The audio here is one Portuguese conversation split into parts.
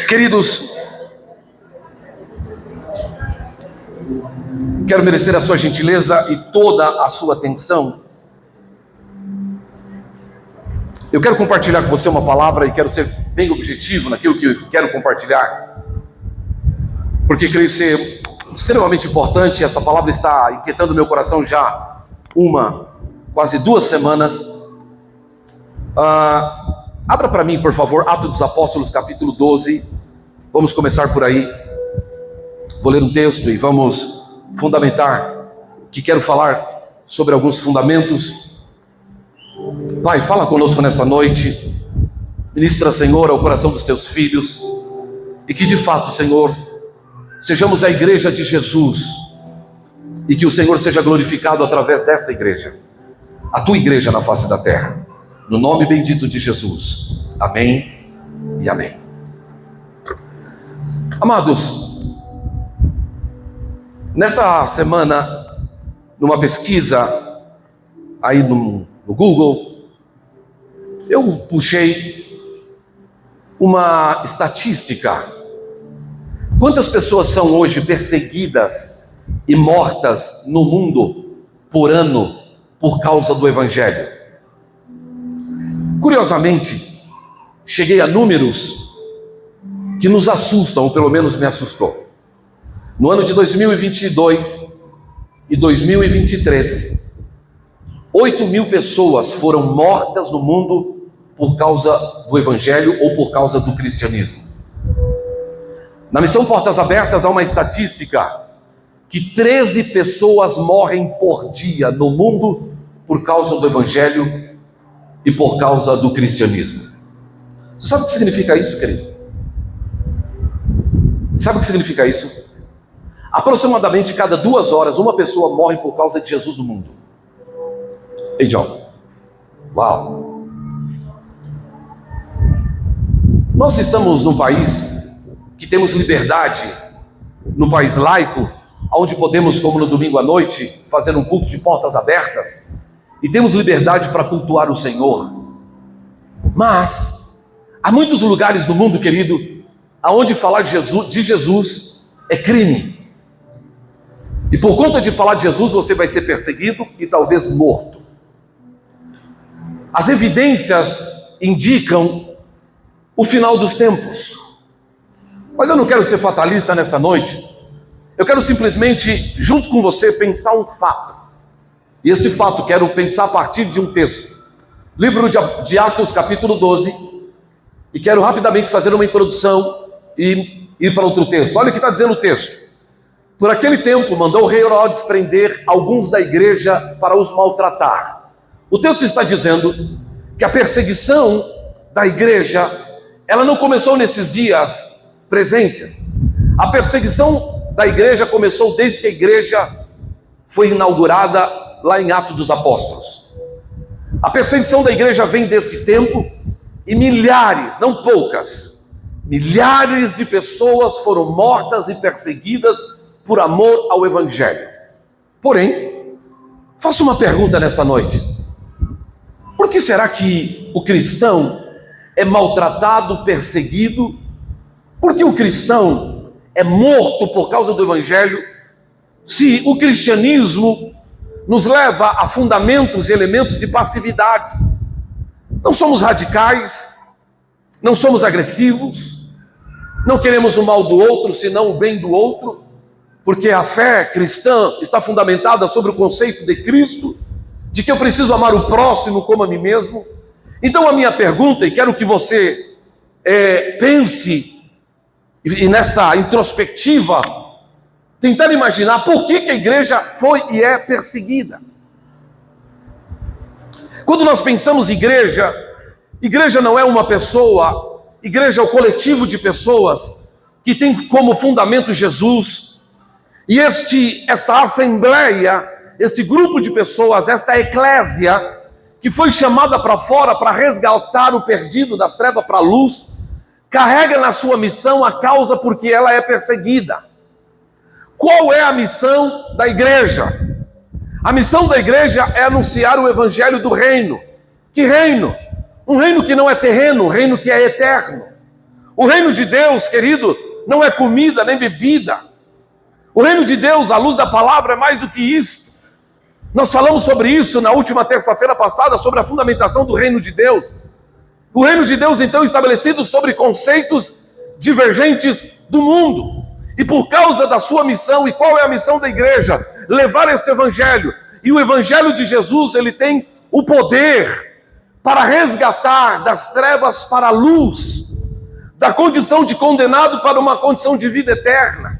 Queridos, quero merecer a sua gentileza e toda a sua atenção. Eu quero compartilhar com você uma palavra e quero ser bem objetivo naquilo que eu quero compartilhar, porque creio ser extremamente importante. Essa palavra está inquietando meu coração já quase 2 semanas. Abra para mim, por favor, Atos dos Apóstolos, capítulo 12. Vamos começar por aí. Vou ler um texto e vamos fundamentar, que quero falar sobre alguns fundamentos. Pai, fala conosco nesta noite. Ministra, Senhor, ao coração dos teus filhos, e que de fato, Senhor, sejamos a igreja de Jesus, e que o Senhor seja glorificado através desta igreja, a tua igreja na face da terra, no nome bendito de Jesus. Amém e amém. Amados, nessa semana, numa pesquisa aí no Google, eu puxei uma estatística. Quantas pessoas são hoje perseguidas e mortas no mundo por ano por causa do Evangelho? Curiosamente, cheguei a números que nos assustam, ou pelo menos me assustou. No ano de 2022 e 2023, 8.000 pessoas foram mortas no mundo por causa do Evangelho ou por causa do cristianismo. Na Missão Portas Abertas há uma estatística que 13 pessoas morrem por dia no mundo por causa do Evangelho e por causa do cristianismo. Você sabe o que significa isso, querido? Sabe o que significa isso? Aproximadamente cada 2 horas uma pessoa morre por causa de Jesus no mundo. Ei, John. Uau. Nós estamos num país que temos liberdade, num país laico, onde podemos, como no domingo à noite, fazer um culto de portas abertas, e temos liberdade para cultuar o Senhor. Mas há muitos lugares no mundo, querido, aonde falar de Jesus é crime. E por conta de falar de Jesus, você vai ser perseguido e talvez morto. As evidências indicam o final dos tempos. Mas eu não quero ser fatalista nesta noite. Eu quero simplesmente, junto com você, pensar um fato. E este fato quero pensar a partir de um texto. Livro de Atos, capítulo 12. E quero rapidamente fazer uma introdução e ir para outro texto. Olha o que está dizendo o texto. Por aquele tempo, mandou o rei Herodes prender alguns da igreja para os maltratar. O texto está dizendo que a perseguição da igreja, ela não começou nesses dias presentes. A perseguição da igreja começou desde que a igreja foi inaugurada lá em Atos dos Apóstolos. A perseguição da igreja vem deste tempo e milhares, não poucas, milhares de pessoas foram mortas e perseguidas por amor ao Evangelho. Porém, faço uma pergunta nessa noite. Por que será que o cristão é maltratado, perseguido? Por que o cristão é morto por causa do Evangelho? Se o cristianismo nos leva a fundamentos e elementos de passividade. Não somos radicais, não somos agressivos, não queremos o mal do outro, senão o bem do outro, porque a fé cristã está fundamentada sobre o conceito de Cristo, de que eu preciso amar o próximo como a mim mesmo. Então a minha pergunta, e quero que você pense, e nesta introspectiva, tentar imaginar por que a igreja foi e é perseguida. Quando nós pensamos em igreja, igreja não é uma pessoa, igreja é o coletivo de pessoas que tem como fundamento Jesus. E esta assembleia, este grupo de pessoas, esta eclésia, que foi chamada para fora para resgatar o perdido das trevas para a luz, carrega na sua missão a causa porque ela é perseguida. Qual é a missão da igreja? A missão da igreja é anunciar o evangelho do reino. Que reino? Um reino que não é terreno, um reino que é eterno. O reino de Deus, querido, não é comida nem bebida. O reino de Deus, à luz da palavra, é mais do que isso. Nós falamos sobre isso na última terça-feira passada, sobre a fundamentação do reino de Deus. O reino de Deus, então, estabelecido sobre conceitos divergentes do mundo. E por causa da sua missão, e qual é a missão da igreja? Levar este evangelho. E o evangelho de Jesus, ele tem o poder para resgatar das trevas para a luz, da condição de condenado para uma condição de vida eterna.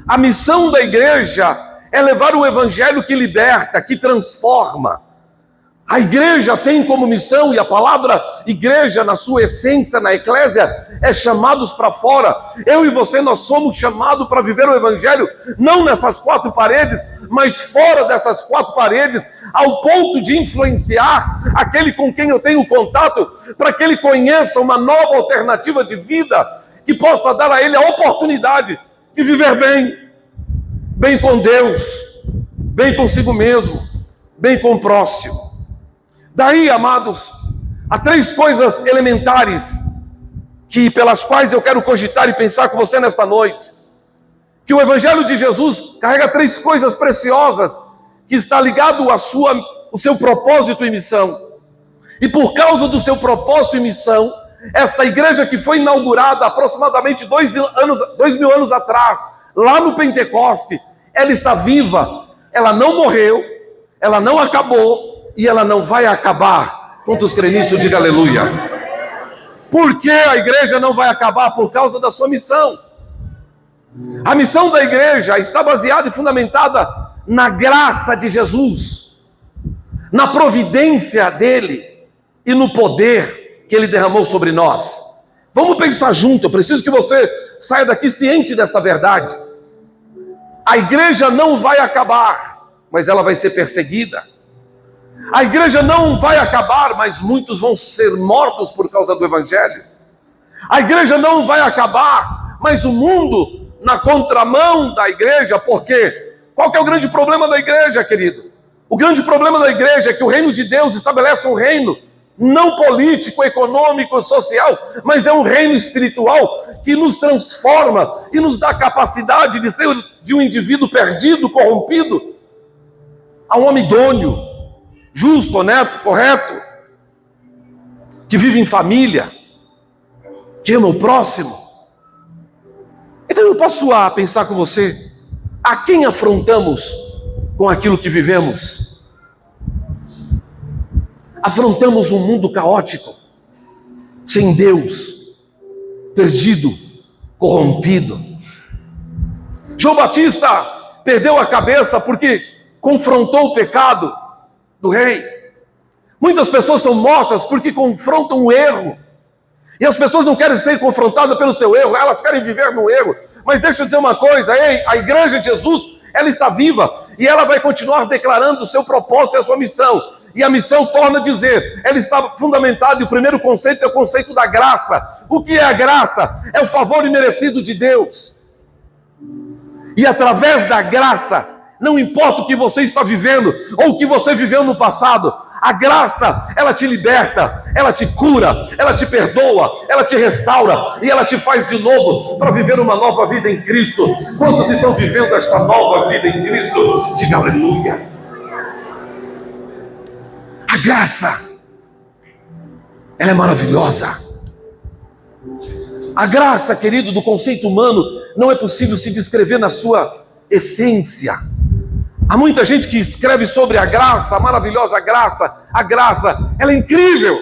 A missão da igreja é levar o evangelho que liberta, que transforma. A igreja tem como missão, e a palavra igreja na sua essência, na eclésia, é chamados para fora. Eu e você, nós somos chamados para viver o evangelho, não nessas quatro paredes, mas fora dessas quatro paredes, ao ponto de influenciar aquele com quem eu tenho contato, para que ele conheça uma nova alternativa de vida, que possa dar a ele a oportunidade de viver bem, bem com Deus, bem consigo mesmo, bem com o próximo. Daí, amados, há três coisas elementares pelas quais eu quero cogitar e pensar com você nesta noite. Que o Evangelho de Jesus carrega três coisas preciosas que está ligado ao seu propósito e missão. E por causa do seu propósito e missão, esta igreja que foi inaugurada aproximadamente 2000 anos atrás, lá no Pentecoste, ela está viva, ela não morreu, ela não acabou, e ela não vai acabar. Quantos creem nisso, diga aleluia. Por que a igreja não vai acabar? Por causa da sua missão. A missão da igreja está baseada e fundamentada na graça de Jesus, na providência dele e no poder que ele derramou sobre nós. Vamos pensar junto, eu preciso que você saia daqui ciente desta verdade. A igreja não vai acabar, mas ela vai ser perseguida. A igreja não vai acabar, mas muitos vão ser mortos por causa do evangelho. A igreja não vai acabar, mas o mundo na contramão da igreja, porque qual que é o grande problema da igreja, querido? O grande problema da igreja é que o reino de Deus estabelece um reino não político, econômico, social, mas é um reino espiritual que nos transforma e nos dá a capacidade de ser de um indivíduo perdido, corrompido, a um homem idôneo, justo, honesto, correto, que vive em família, que ama o próximo. Então eu posso pensar com você, a quem afrontamos com aquilo que vivemos? Afrontamos um mundo caótico, sem Deus, perdido, corrompido. João Batista perdeu a cabeça porque confrontou o pecado do rei. Muitas pessoas são mortas porque confrontam o erro. E as pessoas não querem ser confrontadas pelo seu erro, elas querem viver no erro. Mas deixa eu dizer uma coisa, a igreja de Jesus, ela está viva e ela vai continuar declarando o seu propósito e a sua missão. E a missão torna a dizer, ela está fundamentada, e o primeiro conceito é o conceito da graça. O que é a graça? É o favor imerecido de Deus. E através da graça, não importa o que você está vivendo, ou o que você viveu no passado, a graça, ela te liberta, ela te cura, ela te perdoa, ela te restaura, e ela te faz de novo para viver uma nova vida em Cristo. Quantos estão vivendo esta nova vida em Cristo? Diga aleluia. A graça, ela é maravilhosa. A graça, querido, do conceito humano, não é possível se descrever na sua essência. Há muita gente que escreve sobre a graça, a maravilhosa graça. A graça, ela é incrível.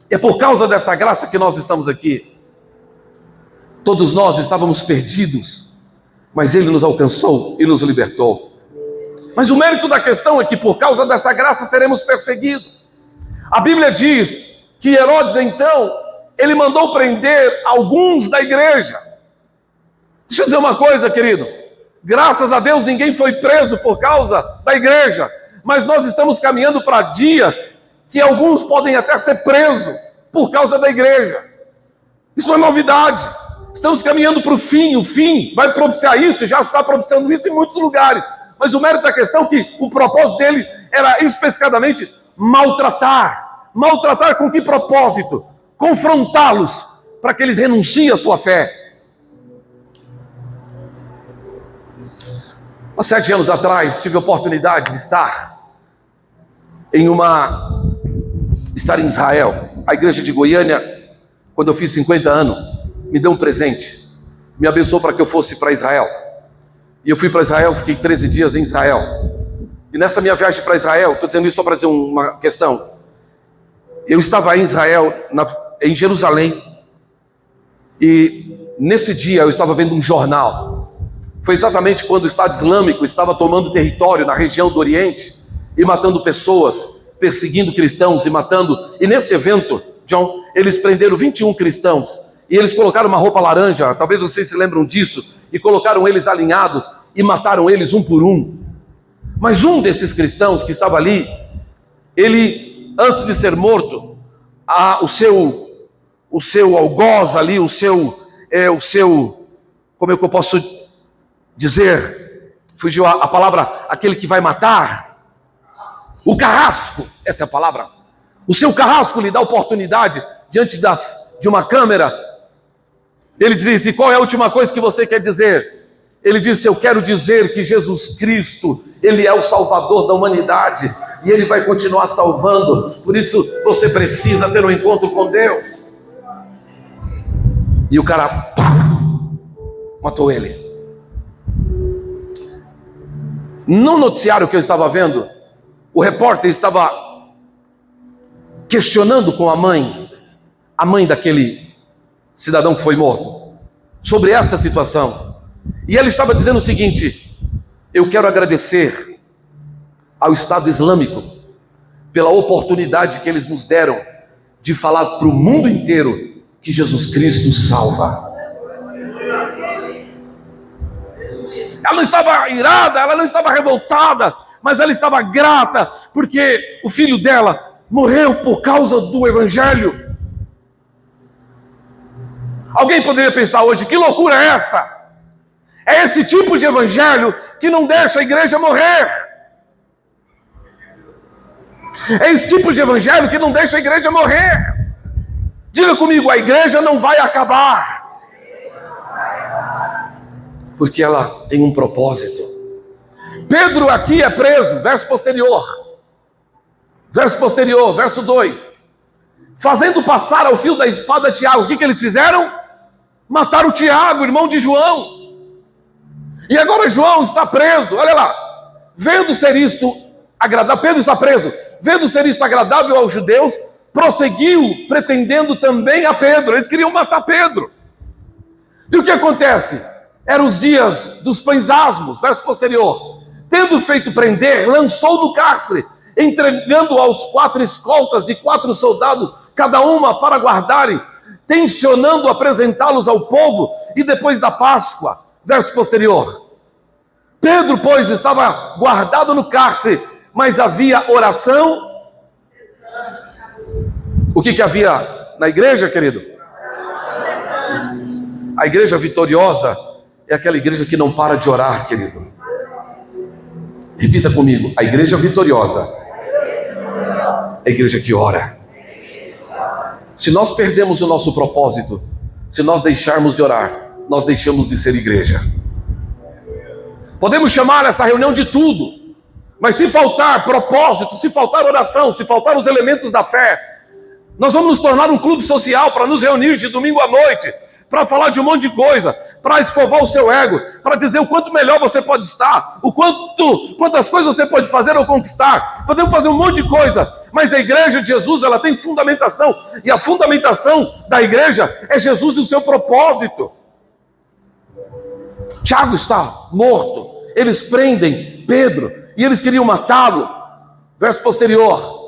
É por causa desta graça que nós estamos aqui. Todos nós estávamos perdidos, mas Ele nos alcançou e nos libertou. Mas o mérito da questão é que por causa dessa graça seremos perseguidos. A Bíblia diz que Herodes, então, ele mandou prender alguns da igreja. Deixa eu dizer uma coisa, querido. Graças a Deus ninguém foi preso por causa da igreja, mas nós estamos caminhando para dias que alguns podem até ser presos por causa da igreja. Isso é novidade. Estamos caminhando para o fim vai propiciar isso, já está propiciando isso em muitos lugares. Mas o mérito da questão é que o propósito dele era especificadamente maltratar. Maltratar com que propósito? Confrontá-los para que eles renunciem à sua fé. Há 7 anos atrás, tive a oportunidade de estar em Israel. A igreja de Goiânia, quando eu fiz 50 anos, me deu um presente, me abençoou para que eu fosse para Israel. E eu fui para Israel, fiquei 13 dias em Israel. E nessa minha viagem para Israel, estou dizendo isso só para dizer uma questão. Eu estava em Israel, em Jerusalém, e nesse dia eu estava vendo um jornal. Foi exatamente quando o Estado Islâmico estava tomando território na região do Oriente e matando pessoas, perseguindo cristãos e matando. E nesse evento, John, eles prenderam 21 cristãos e eles colocaram uma roupa laranja, talvez vocês se lembram disso, e colocaram eles alinhados e mataram eles um por um. Mas um desses cristãos que estava ali, ele, antes de ser morto, o seu algoz ali, como é que eu posso dizer, fugiu a palavra, aquele que vai matar, o carrasco, essa é a palavra. O seu carrasco lhe dá oportunidade diante de uma câmera. Ele disse: qual é a última coisa que você quer dizer? Ele disse: eu quero dizer que Jesus Cristo, Ele é o Salvador da humanidade e Ele vai continuar salvando, por isso você precisa ter um encontro com Deus. E o cara, matou ele. No noticiário que eu estava vendo, o repórter estava questionando com a mãe daquele cidadão que foi morto, sobre esta situação. E ele estava dizendo o seguinte: eu quero agradecer ao Estado Islâmico pela oportunidade que eles nos deram de falar para o mundo inteiro que Jesus Cristo salva. Ela não estava irada, ela não estava revoltada, mas ela estava grata, porque o filho dela morreu por causa do Evangelho. Alguém poderia pensar hoje: que loucura é essa? É esse tipo de evangelho que não deixa a igreja morrer. É esse tipo de evangelho que não deixa a igreja morrer. Diga comigo: a igreja não vai acabar. Porque ela tem um propósito. Pedro aqui é preso, verso posterior, verso 2. Fazendo passar ao fio da espada Tiago. O que eles fizeram? Mataram Tiago, irmão de João. E agora João está preso, olha lá. Vendo ser isto agradável, Pedro está preso. Vendo ser isto agradável aos judeus, prosseguiu pretendendo também a Pedro. Eles queriam matar Pedro. E o que acontece? Eram os dias dos pães asmos, verso posterior. Tendo feito prender, lançou no cárcere, entregando aos 4 escoltas de 4 soldados, cada uma para guardarem, tencionando apresentá-los ao povo, e depois da Páscoa, verso posterior. Pedro, pois, estava guardado no cárcere, mas havia oração. O que havia na igreja, querido? A igreja vitoriosa é aquela igreja que não para de orar, querido. Repita comigo: a igreja vitoriosa é a igreja que ora. Se nós perdemos o nosso propósito, se nós deixarmos de orar, nós deixamos de ser igreja. Podemos chamar essa reunião de tudo, mas se faltar propósito, se faltar oração, se faltar os elementos da fé, nós vamos nos tornar um clube social para nos reunir de domingo à noite, para falar de um monte de coisa, para escovar o seu ego, para dizer o quanto melhor você pode estar, quantas coisas você pode fazer ou conquistar. Podemos fazer um monte de coisa, mas a igreja de Jesus, ela tem fundamentação, e a fundamentação da igreja é Jesus e o seu propósito. Tiago está morto, eles prendem Pedro, e eles queriam matá-lo, verso posterior.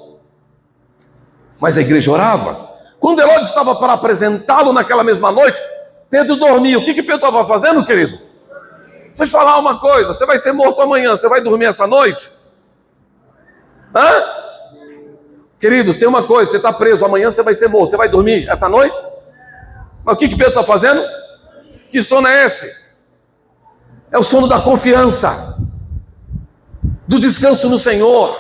Mas a igreja orava. Quando Herodes estava para apresentá-lo naquela mesma noite, Pedro dormia. O que Pedro estava fazendo, querido? Deixa eu te falar uma coisa: você vai ser morto amanhã, você vai dormir essa noite? Queridos, tem uma coisa: você está preso, amanhã você vai ser morto, você vai dormir essa noite? Mas o que Pedro está fazendo? Que sono é esse? É o sono da confiança, do descanso no Senhor.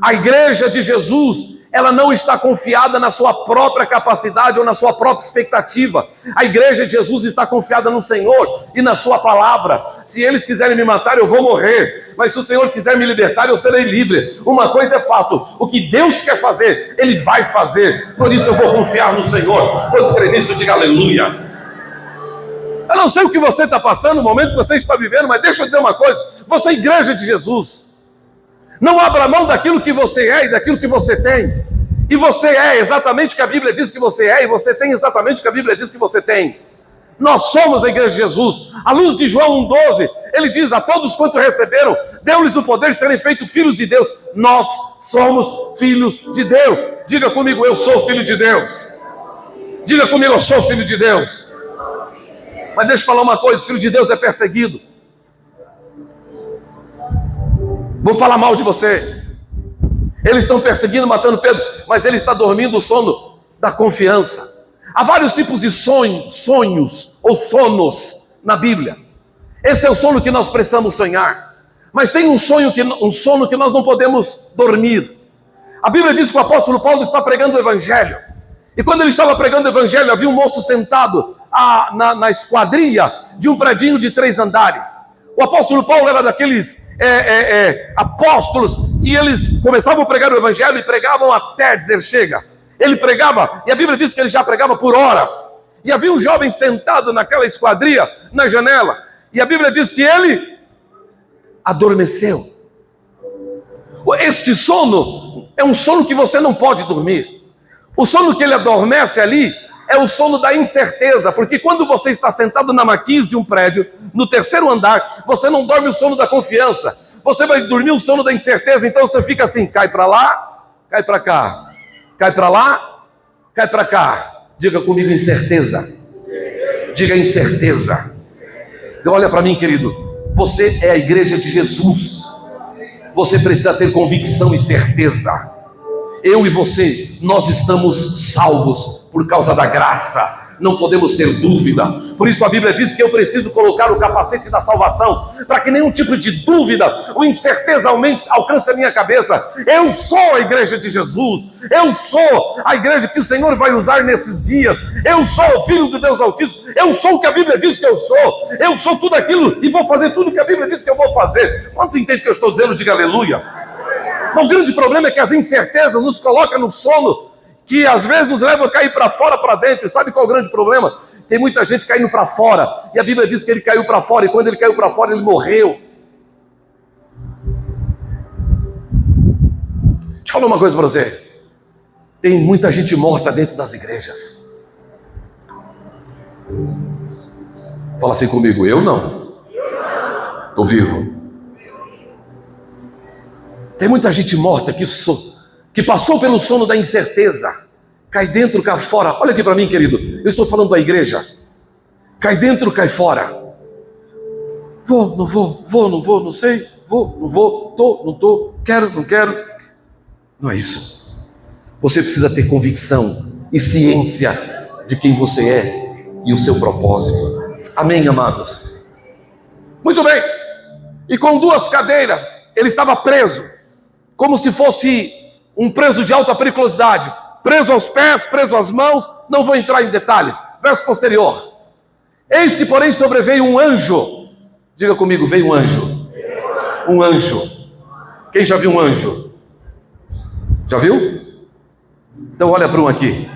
A igreja de Jesus ela não está confiada na sua própria capacidade ou na sua própria expectativa. A igreja de Jesus está confiada no Senhor e na sua palavra. Se eles quiserem me matar, eu vou morrer, mas se o Senhor quiser me libertar, eu serei livre. Uma coisa é fato: o que Deus quer fazer, Ele vai fazer. Por isso eu vou confiar no Senhor. Todos creem nisso, diga aleluia. Eu não sei o que você está passando, o momento que você está vivendo, mas deixa eu dizer uma coisa: você é igreja de Jesus. Não abra mão daquilo que você é e daquilo que você tem. E você é exatamente o que a Bíblia diz que você é, e você tem exatamente o que a Bíblia diz que você tem. Nós somos a igreja de Jesus. À luz de João 1,12, ele diz: a todos quanto receberam, deu-lhes o poder de serem feitos filhos de Deus. Nós somos filhos de Deus. Diga comigo: eu sou filho de Deus. Diga comigo: eu sou filho de Deus. Mas deixa eu falar uma coisa: o filho de Deus é perseguido. Vou falar mal de você. Eles estão perseguindo, matando Pedro, mas ele está dormindo o sono da confiança. Há vários tipos de sonhos ou sonos na Bíblia. Esse é o sono que nós precisamos sonhar. Mas tem um sono que nós não podemos dormir. A Bíblia diz que o apóstolo Paulo está pregando o Evangelho. E quando ele estava pregando o Evangelho, havia um moço sentado na esquadria de um predinho de 3 andares. O apóstolo Paulo era daqueles apóstolos que eles começavam a pregar o Evangelho e pregavam até dizer chega. Ele pregava, e a Bíblia diz que ele já pregava por horas. E havia um jovem sentado naquela esquadria, na janela, e a Bíblia diz que ele adormeceu. Este sono é um sono que você não pode dormir. O sono que ele adormece ali é o sono da incerteza, porque quando você está sentado na maquis de um prédio, no 3º andar, você não dorme o sono da confiança, você vai dormir o sono da incerteza. Então você fica assim: cai para lá, cai para cá, cai para lá, cai para cá. Diga comigo: incerteza. Diga incerteza. Então olha para mim, querido, você é a igreja de Jesus, você precisa ter convicção e certeza. Eu e você, nós estamos salvos por causa da graça, não podemos ter dúvida. Por isso a Bíblia diz que eu preciso colocar o capacete da salvação, para que nenhum tipo de dúvida ou incerteza alcance a minha cabeça. Eu sou a igreja de Jesus, eu sou a igreja que o Senhor vai usar nesses dias, eu sou o Filho do Deus Altíssimo, eu sou o que a Bíblia diz que eu sou tudo aquilo e vou fazer tudo que a Bíblia diz que eu vou fazer. Quantos entendem o que eu estou dizendo? Diga aleluia. O grande problema é que as incertezas nos colocam no sono, que às vezes nos leva a cair para fora, para dentro. E sabe qual é o grande problema? Tem muita gente caindo para fora, e a Bíblia diz que ele caiu para fora, e quando ele caiu para fora, ele morreu. Deixa eu falar uma coisa para você: tem muita gente morta dentro das igrejas. Fala assim comigo: eu não, estou vivo. Tem muita gente morta que passou pelo sono da incerteza, cai dentro, cai fora. Olha aqui para mim, querido, eu estou falando da igreja. Cai dentro, cai fora. Vou, não vou, não sei. Vou, não vou, tô, não tô, quero, não quero. Não é isso. Você precisa ter convicção e ciência de quem você é e o seu propósito. Amém, amados? Muito bem. E com 2 cadeiras, ele estava preso, como se fosse um preso de alta periculosidade, preso aos pés, preso às mãos. Não vou entrar em detalhes. Verso posterior: eis que porém sobreveio um anjo. Diga comigo: veio um anjo. Um anjo. Quem já viu um anjo? Já viu? Então olha para um aqui.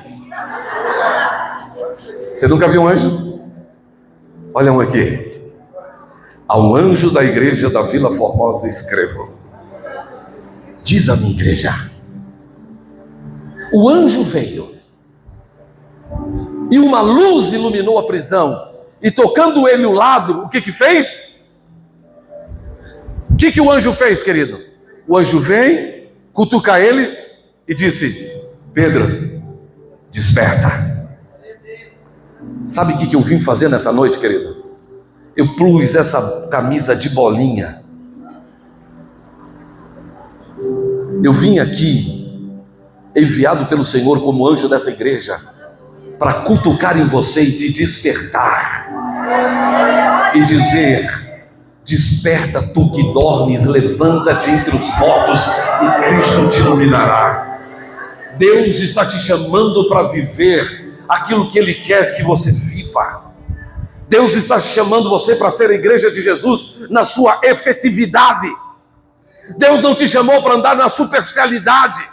Você nunca viu um anjo? Olha um aqui. Ao anjo da igreja da Vila Formosa escrevo: diz a minha igreja. O anjo veio, e uma luz iluminou a prisão, e tocando ele o lado, o que fez? O que o anjo fez, querido? O anjo veio, cutuca ele e disse: Pedro, desperta. Sabe o que eu vim fazer nessa noite, querido? Eu pus essa camisa de bolinha. Eu vim aqui, enviado pelo Senhor como anjo dessa igreja, para cutucar em você e te despertar. E dizer: desperta tu que dormes, levanta-te entre os mortos e Cristo te iluminará. Deus está te chamando para viver aquilo que Ele quer que você viva. Deus está chamando você para ser a igreja de Jesus na sua efetividade. Deus não te chamou para andar na superficialidade.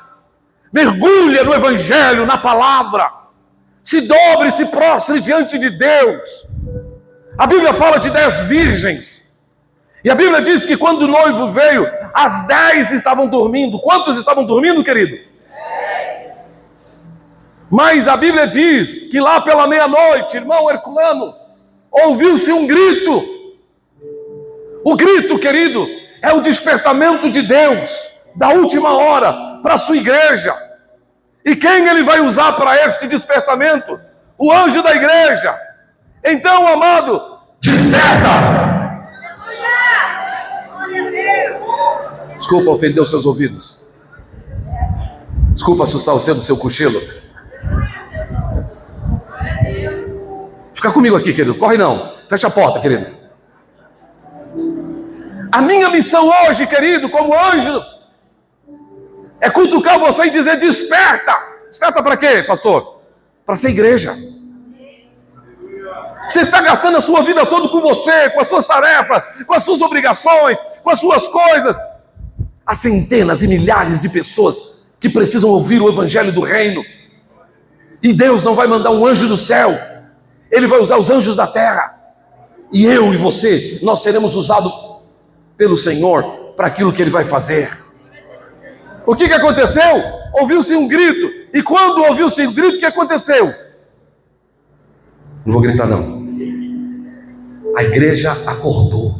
Mergulha no Evangelho, na palavra. Se dobre, se prostre diante de Deus. A Bíblia fala de 10 virgens. E a Bíblia diz que quando o noivo veio, as 10 estavam dormindo. Quantos estavam dormindo, querido? 10. Mas a Bíblia diz que lá pela meia-noite, irmão Herculano, ouviu-se um grito. O grito, querido, é o despertamento de Deus, da última hora, para a sua igreja. E quem Ele vai usar para este despertamento? O anjo da igreja. Então, amado, desperta! Desculpa ofender os seus ouvidos. Desculpa assustar você do seu cochilo. Fica comigo aqui, querido. Corre não. Fecha a porta, querido. A minha missão hoje, querido, como anjo, é cutucar você e dizer: desperta. Desperta para quê, pastor? Para ser igreja. Você está gastando a sua vida toda com você, com as suas tarefas, com as suas obrigações, com as suas coisas. Há centenas e milhares de pessoas que precisam ouvir o evangelho do reino. E Deus não vai mandar um anjo do céu. Ele vai usar os anjos da terra. E eu e você, nós seremos usados pelo Senhor para aquilo que Ele vai fazer. O que aconteceu? Ouviu-se um grito. E quando ouviu-se um grito, o que aconteceu? Não vou gritar não. A igreja acordou.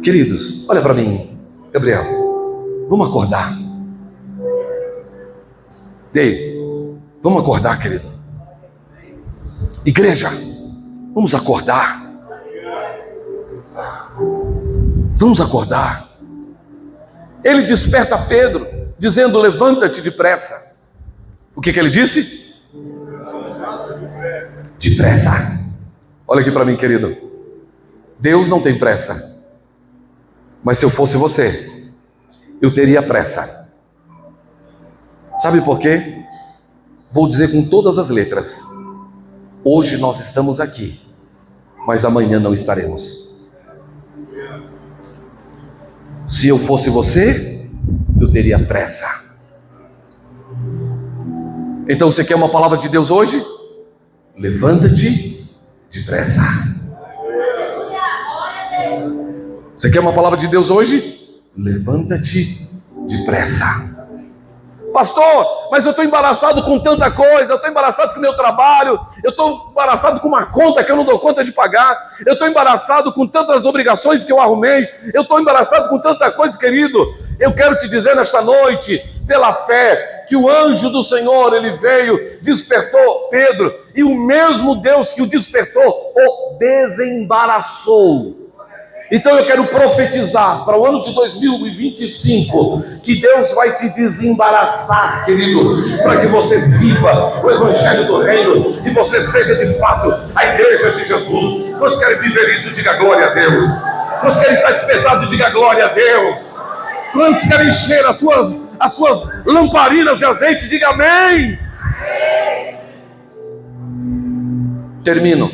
Queridos, olha para mim. Gabriel, vamos acordar. Dei, vamos acordar, querido. Igreja, vamos acordar. Vamos acordar. Ele desperta Pedro, dizendo: levanta-te depressa. O que ele disse? Depressa. Olha aqui para mim, querido. Deus não tem pressa. Mas se eu fosse você, eu teria pressa. Sabe por quê? Vou dizer com todas as letras: hoje nós estamos aqui, mas amanhã não estaremos. Se eu fosse você, eu teria pressa. Então você quer uma palavra de Deus hoje? Levanta-te depressa. Você quer uma palavra de Deus hoje? Levanta-te depressa. Pastor, mas eu estou embaraçado com tanta coisa, eu estou embaraçado com o meu trabalho, eu estou embaraçado com uma conta que eu não dou conta de pagar, eu estou embaraçado com tantas obrigações que eu arrumei, eu estou embaraçado com tanta coisa, querido. Eu quero te dizer nesta noite, pela fé, que o anjo do Senhor, ele veio, despertou Pedro, e o mesmo Deus que o despertou, o desembaraçou. Então eu quero profetizar para o ano de 2025 que Deus vai te desembaraçar, querido, para que você viva o evangelho do reino e você seja de fato a igreja de Jesus. Quantos querem viver isso? Diga glória a Deus. Quantos querem estar despertados? Diga glória a Deus. Quantos querem encher as suas lamparinas de azeite? Diga amém. Termino.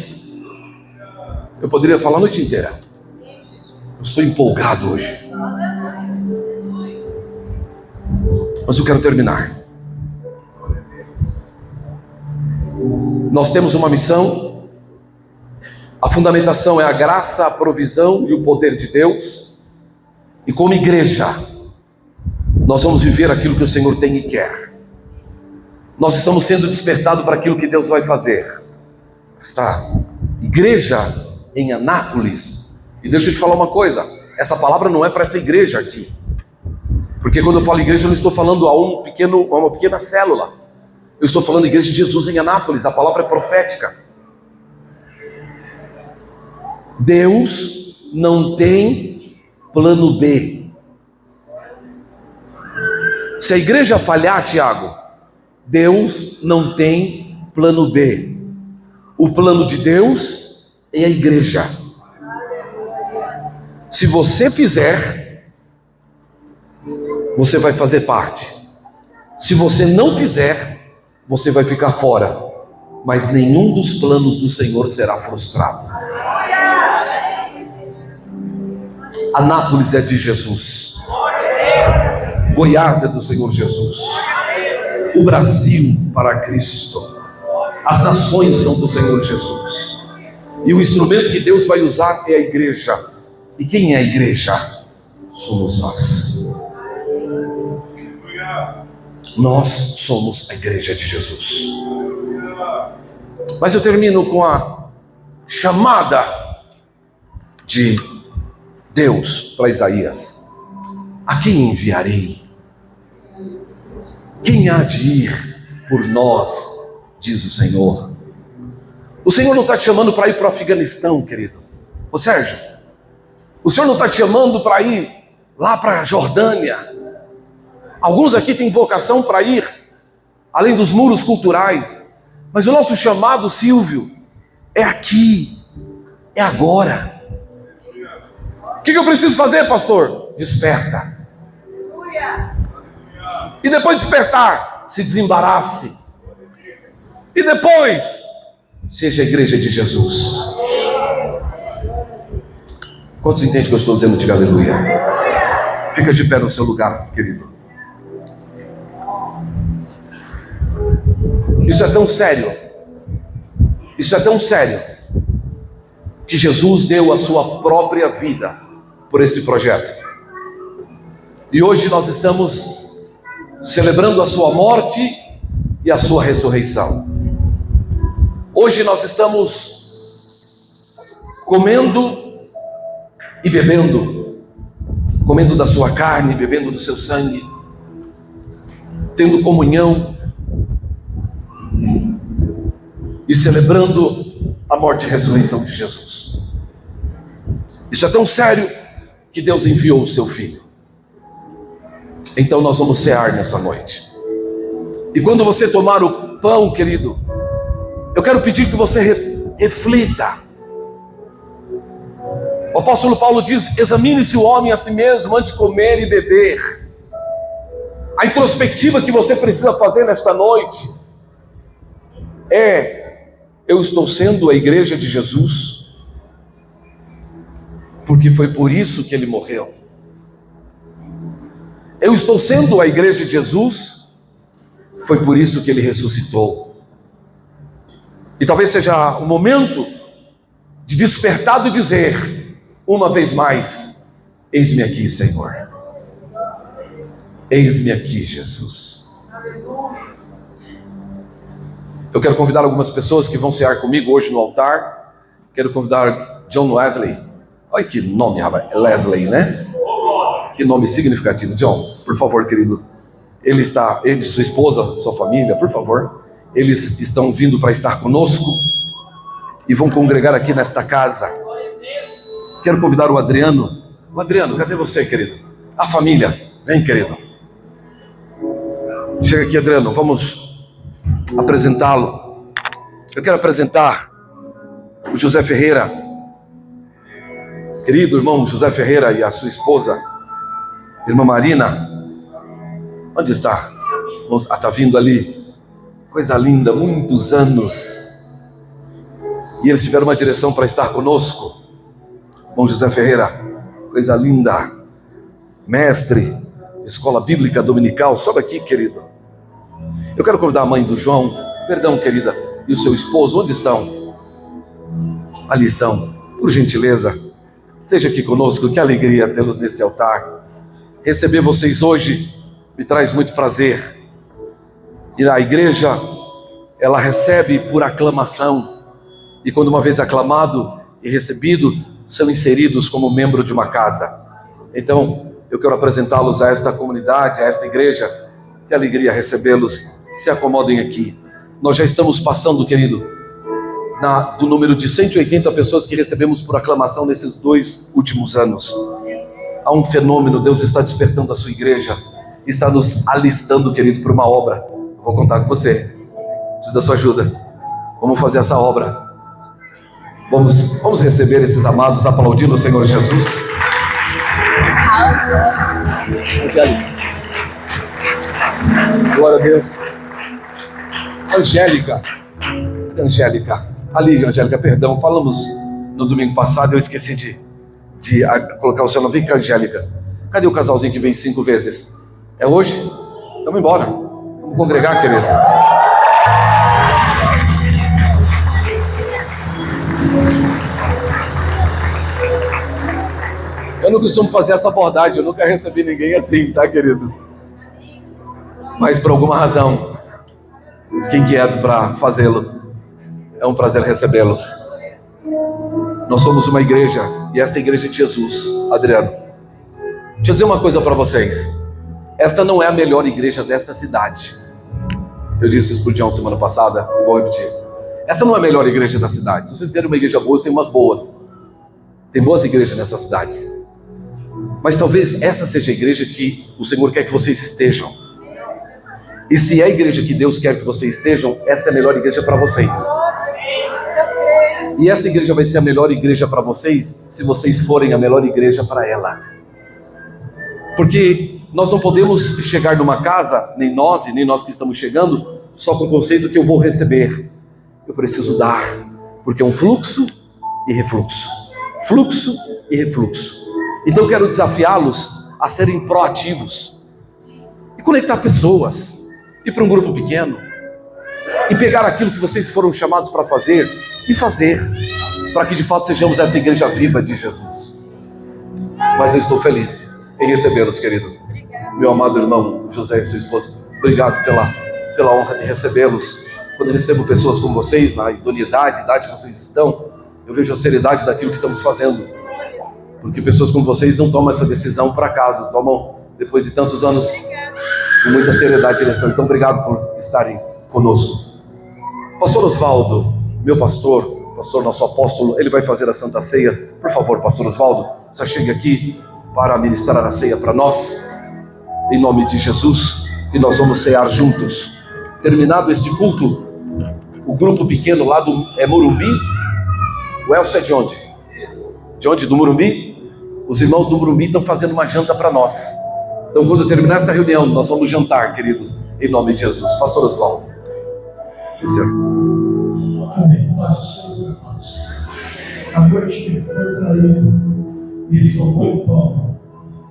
Eu poderia falar a noite inteira. Eu estou empolgado hoje. Mas eu quero terminar. Nós temos uma missão. A fundamentação é a graça, a provisão e o poder de Deus. E como igreja, nós vamos viver aquilo que o Senhor tem e quer. Nós estamos sendo despertados para aquilo que Deus vai fazer. Esta igreja em Anápolis. E deixa eu te falar uma coisa, essa palavra não é para essa igreja aqui. Porque quando eu falo igreja, eu não estou falando a uma pequena célula. Eu estou falando igreja de Jesus em Anápolis, a palavra é profética. Deus não tem plano B. Se a igreja falhar, Tiago, Deus não tem plano B. O plano de Deus é a igreja. Se você fizer, você vai fazer parte. Se você não fizer, você vai ficar fora, mas nenhum dos planos do Senhor será frustrado. Anápolis é de Jesus, Goiás é do Senhor Jesus, o Brasil para Cristo, as nações são do Senhor Jesus, e o instrumento que Deus vai usar é a igreja. E quem é a igreja? Somos nós. Nós somos a igreja de Jesus. Mas eu termino com a chamada de Deus para Isaías: a quem enviarei? Quem há de ir por nós, diz o Senhor. O Senhor não está te chamando para ir para o Afeganistão, querido. Ô Sérgio, o Senhor não está te chamando para ir lá para a Jordânia. Alguns aqui têm vocação para ir além dos muros culturais, mas o nosso chamado, Silvio, é aqui, é agora. O que eu preciso fazer, pastor? Desperta. E depois de despertar, se desembarace. E depois, seja a igreja de Jesus. Quantos entendem que eu estou dizendo? Diga aleluia. Fica de pé no seu lugar, querido. Isso é tão sério. Isso é tão sério que Jesus deu a sua própria vida por este projeto. E hoje nós estamos celebrando a sua morte e a sua ressurreição. Hoje nós estamos comendo e bebendo, comendo da sua carne, bebendo do seu sangue, tendo comunhão e celebrando a morte e a ressurreição de Jesus. Isso é tão sério que Deus enviou o seu Filho. Então nós vamos cear nessa noite. E quando você tomar o pão, querido, eu quero pedir que você reflita. O apóstolo Paulo diz: examine-se o homem a si mesmo antes de comer e beber. A introspectiva que você precisa fazer nesta noite é: eu estou sendo a igreja de Jesus, porque foi por isso que ele morreu. Eu estou sendo a igreja de Jesus, foi por isso que ele ressuscitou. E talvez seja o momento de despertar e dizer uma vez mais: eis-me aqui, Senhor. Eis-me aqui, Jesus. Eu quero convidar algumas pessoas que vão cear comigo hoje no altar. Quero convidar John Wesley. Olha que nome, rapaz. Leslie, né? Que nome significativo. John, por favor, querido. Ele, sua esposa, sua família, por favor. Eles estão vindo para estar conosco e vão congregar aqui nesta casa. Quero convidar o Adriano. O Adriano, cadê você, querido? A família. Vem, querido. Chega aqui, Adriano. Vamos apresentá-lo. Eu quero apresentar o José Ferreira. Querido irmão José Ferreira e a sua esposa, irmã Marina. Onde está? Está vindo ali. Coisa linda, muitos anos. E eles tiveram uma direção para estar conosco. Irmão José Ferreira, coisa linda. Mestre de escola bíblica dominical. Sobe aqui, querido. Eu quero convidar a mãe do João. Perdão, querida. E o seu esposo, onde estão? Ali estão. Por gentileza, esteja aqui conosco. Que alegria tê-los neste altar. Receber vocês hoje me traz muito prazer. E a igreja, ela recebe por aclamação. E quando uma vez aclamado e recebido, são inseridos como membro de uma casa. Então, eu quero apresentá-los a esta comunidade, a esta igreja. Que alegria recebê-los. Se acomodem aqui. Nós já estamos passando, querido, do número de 180 pessoas que recebemos por aclamação nesses 2 últimos anos. Há um fenômeno, Deus está despertando a sua igreja, está nos alistando, querido, para uma obra. Eu vou contar com você, preciso da sua ajuda. Vamos fazer essa obra. Vamos receber esses amados, aplaudindo o Senhor Jesus. Glória a Deus. Angélica. Cadê a Angélica? Ali, Angélica, perdão. Falamos no domingo passado, eu esqueci de colocar o seu nome. Vem cá, Angélica. Cadê o casalzinho que vem 5 vezes? É hoje? Vamos embora. Vamos congregar, querido. Eu não costumo fazer essa abordagem, eu nunca recebi ninguém assim, tá, queridos? Mas por alguma razão, fiquei inquieto para fazê-lo. É um prazer recebê-los. Nós somos uma igreja, e esta é a igreja de Jesus, Adriano. Deixa eu dizer uma coisa para vocês. Esta não é a melhor igreja desta cidade. Eu disse isso pro Dião semana passada, e vou repetir. Essa não é a melhor igreja da cidade. Se vocês querem uma igreja boa, tem umas boas. Tem boas igrejas nessa cidade. Mas talvez essa seja a igreja que o Senhor quer que vocês estejam. E se é a igreja que Deus quer que vocês estejam, essa é a melhor igreja para vocês. E essa igreja vai ser a melhor igreja para vocês, se vocês forem a melhor igreja para ela. Porque nós não podemos chegar numa casa, nem nós que estamos chegando, só com o conceito que eu vou receber. Eu preciso dar, porque é um fluxo e refluxo. Fluxo e refluxo. Então eu quero desafiá-los a serem proativos e conectar pessoas, ir para um grupo pequeno e pegar aquilo que vocês foram chamados para fazer e fazer, para que de fato sejamos essa igreja viva de Jesus. Mas eu estou feliz em recebê-los, querido. Meu amado irmão José e sua esposa, obrigado pela honra de recebê-los. Quando eu recebo pessoas como vocês, na idoneidade, idade que vocês estão, eu vejo a seriedade daquilo que estamos fazendo. Porque pessoas como vocês não tomam essa decisão por acaso, tomam depois de tantos anos com muita seriedade e direção. Então obrigado por estarem conosco. Pastor Osvaldo, meu pastor, nosso apóstolo, ele vai fazer a Santa Ceia. Por favor, pastor Osvaldo, você chega aqui para ministrar a ceia para nós, em nome de Jesus, e nós vamos cear juntos. Terminado este culto, o grupo pequeno lá do Morumbi. O Elcio é de onde? De onde? Do Morumbi? Os irmãos do Morumbi estão fazendo uma janta para nós. Então, quando terminar esta reunião, nós vamos jantar, queridos, em nome de Jesus. Pastor Osvaldo. Amém. Paz do Senhor, irmãos. A noite que foi traído, ele tomou o pão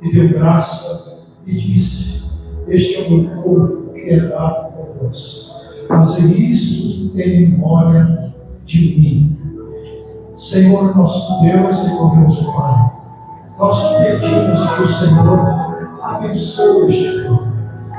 e deu graça e disse: este é o meu corpo que é dado por vós. Fazer isso em memória de mim. Senhor nosso Deus e glorioso Pai, nós te pedimos que o Senhor abençoe este pão,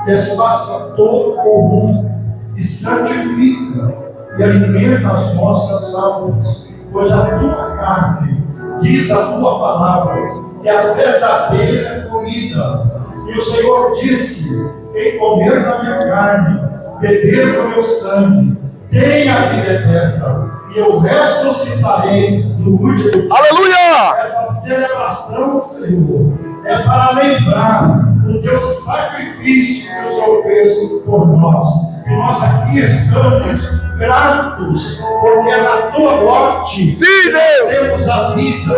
desfaça todo comum e santifica e alimenta as nossas almas, pois a tua carne, diz a tua palavra, é a verdadeira comida. E o Senhor disse: quem comer da minha carne, beber do meu sangue, tem a vida eterna, e eu ressuscitarei no último dia. Aleluia! Essa celebração, Senhor, é para lembrar o teu sacrifício que o Senhor fez por nós. E nós aqui estamos gratos, porque é na tua morte que nós temos a vida.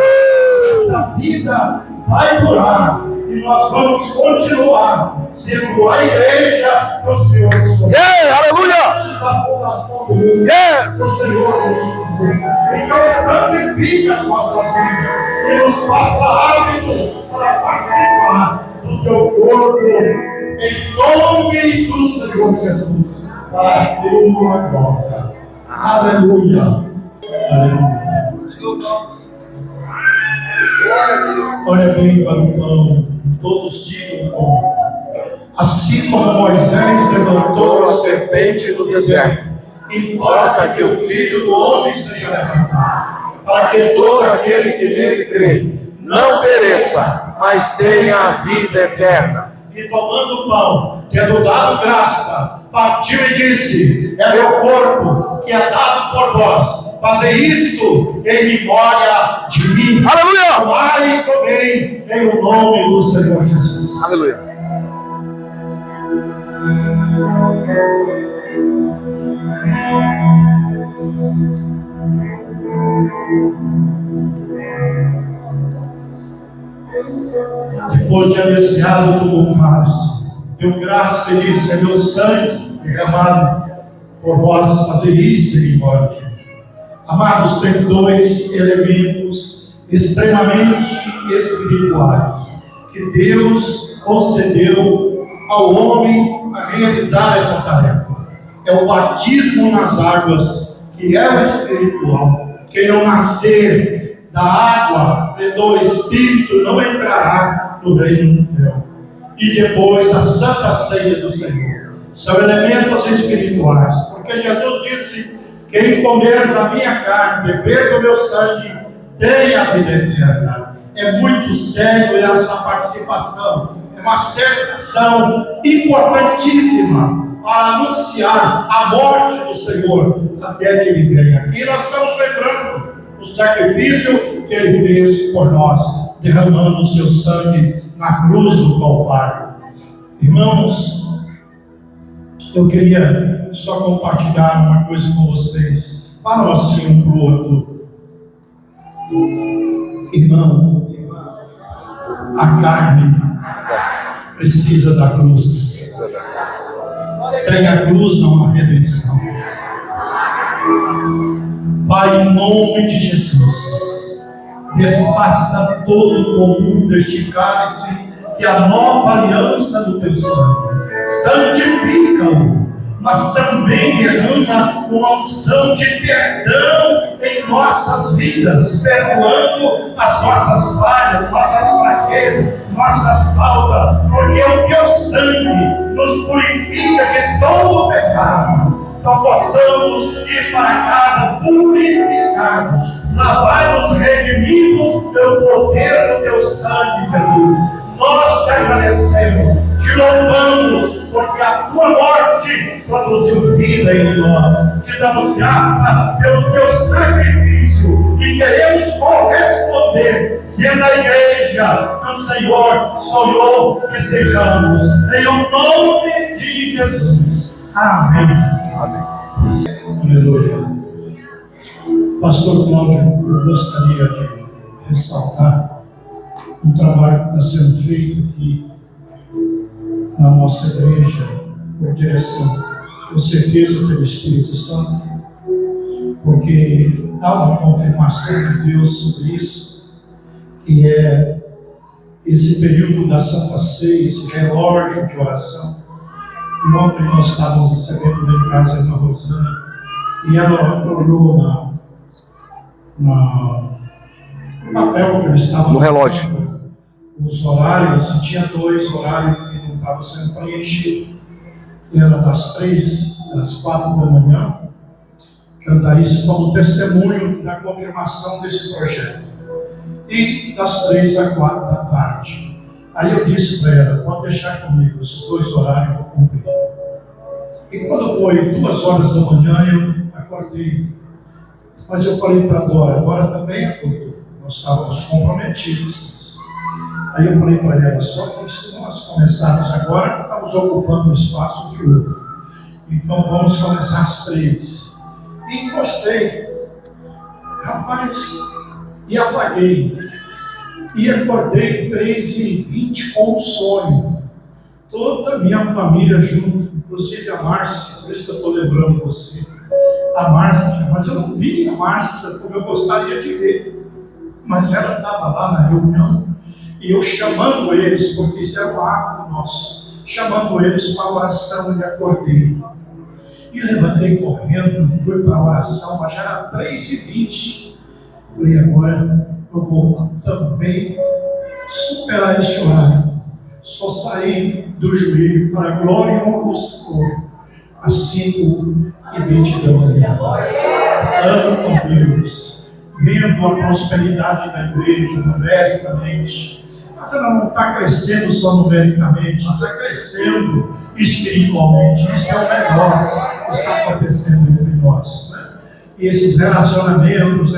Esta vida vai durar e nós vamos continuar sendo a igreja do Senhor. Aleluia! Da população do mundo, o Senhor nos chamou. Então santifica as nossas vidas e nos faça hábito para participar do teu corpo, em nome do Senhor Jesus, para a tua glória. Aleluia. Aleluia. Olha bem para o pão, todos digam como. Assim como Moisés levantou a serpente no deserto, importa que o Filho do Homem seja levantado, para que todo aquele que nele crê não pereça, mas tenha a vida eterna. E tomando o pão, tendo dado graça, partiu e disse: é meu corpo que é dado por vós. Fazer isto em memória de mim. Aleluia! Tomai e comei em o nome do Senhor Jesus. Aleluia! Depois de haver ceado do cálice, deu graça e disse: é meu sangue derramado por vós, fazer isso em memória de mim. Amados, tem dois elementos extremamente espirituais que Deus concedeu ao homem a realizar essa tarefa. É o batismo nas águas, que é o espiritual. Quem não nascer da água e do Espírito não entrará no reino do céu. E depois a santa ceia do Senhor. São elementos espirituais, porque Jesus disse: quem comer da minha carne, beber do meu sangue, tem a vida eterna. É muito sério essa participação. É uma celebração importantíssima para anunciar a morte do Senhor até que Ele venha. E nós estamos lembrando o sacrifício que Ele fez por nós, derramando o seu sangue na cruz do Calvário. Irmãos, eu queria só compartilhar uma coisa com vocês. Falam assim um para o outro: irmão, a carne precisa da cruz. Sem a cruz não há redenção. Pai, em nome de Jesus, desfaça todo o comum deste cálice e a nova aliança do teu sangue. Santifica-o, mas também derrama uma unção de perdão em nossas vidas, perdoando as nossas falhas, nossas fraquezas, nossas faltas, porque o teu sangue nos purifica de todo o pecado. Nós possamos ir para casa purificados, lavados, redimidos pelo poder do teu sangue, Jesus. Nós te agradecemos, te louvamos, porque a tua morte produziu vida em nós. Te damos graça pelo teu sacrifício e queremos corresponder, sendo a igreja que o Senhor sonhou que sejamos. Em o nome de Jesus. Amém. Amém. Aleluia. Pastor Cláudio, eu gostaria de ressaltar um trabalho que está sendo feito aqui na nossa igreja, por direção, com certeza, pelo Espírito Santo, porque há uma confirmação de Deus sobre isso, que é esse período da Santa Ceia, esse relógio de oração. E ontem nós estávamos recebendo lá em casa a irmã Rosana, e ela olhou no papel que eu estava no relógio, os horários, e tinha 2 horários que não estavam sendo preenchidos. Era das 3 às 4 da manhã. Eu dar isso como testemunho da confirmação desse projeto. E das 3 às 4 da tarde. Aí eu disse para ela: pode deixar comigo, esses 2 horários eu vou cumprir. E quando foi 2 horas da manhã, eu acordei. Mas eu falei para a Dora também acordou. Nós estávamos comprometidos. Aí eu falei para ela: só que se nós começarmos agora, estamos ocupando o espaço de outro. Então vamos começar às 3. E encostei. Rapaz, e apaguei. E acordei 3h20 com um sonho. Toda a minha família junto, inclusive a Márcia, por isso que eu estou lembrando você. A Márcia, mas eu não vi a Márcia como eu gostaria de ver. Mas ela estava lá na reunião. E eu chamando eles, porque isso é um ato nosso, chamando eles para a oração, e acordei. E levantei correndo, fui para a oração, mas já era 3h20. Falei: agora eu vou também superar esse horário. Só sair do joelho para a glória e honra do Senhor às 5h20 da manhã. Ando com Deus, vendo a prosperidade da igreja numericamente. Mas ela não está crescendo só numericamente, está crescendo espiritualmente. Isso é o melhor que está acontecendo entre nós, né? E esses relacionamentos,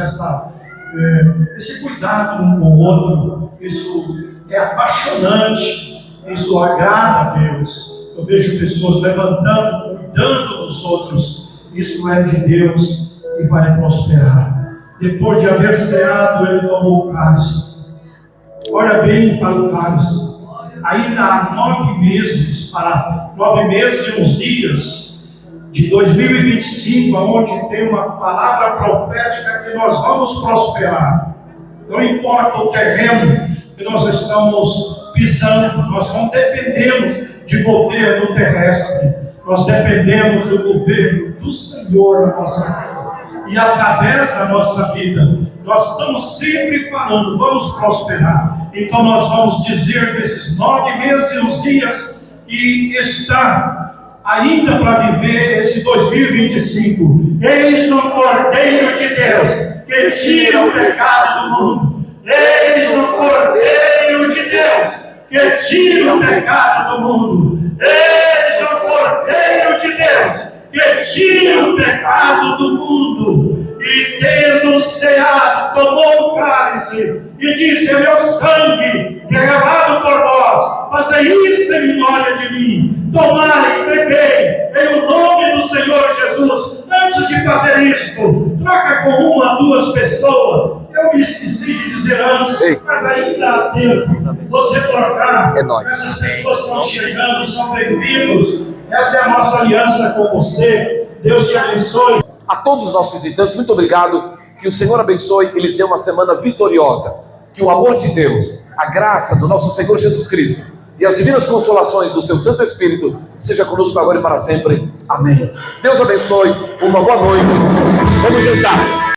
esse cuidado um com o outro, isso é apaixonante, isso agrada a Deus. Eu vejo pessoas levantando, cuidando dos outros. Isso é de Deus e vai prosperar. Depois de haver ceado, ele tomou o cálice. Olha bem para o cálice. ainda há 9 meses e uns dias de 2025, onde tem uma palavra profética que nós vamos prosperar. Não importa o terreno que nós estamos pisando, nós não dependemos de governo terrestre, nós dependemos do governo do Senhor na nossa vida. E através da nossa vida, nós estamos sempre falando, vamos prosperar. Então nós vamos dizer nesses 9 meses e uns dias que está ainda para viver esse 2025. Eis o Cordeiro de Deus que tira o pecado do mundo. Eis o Cordeiro de Deus que tira o pecado do mundo. Eis o Cordeiro de Deus que tira o pecado do mundo. E tendo ceado, tomou o cálice e disse: é meu sangue derramado por vós, fazei isto em memória de mim. Tomai e bebei em o nome do Senhor Jesus. Antes de fazer isto, troca com 1 a 2 pessoas. Eu me esqueci de dizer antes, mas ainda há tempo. Você trocar, essas pessoas estão chegando, são bem-vindos. Essa é a nossa aliança com você. Deus te abençoe. A todos os nossos visitantes, muito obrigado. Que o Senhor abençoe e lhes dê uma semana vitoriosa. Que o amor de Deus, a graça do nosso Senhor Jesus Cristo e as divinas consolações do seu Santo Espírito seja conosco agora e para sempre. Amém. Deus abençoe. Uma boa noite. Vamos jantar.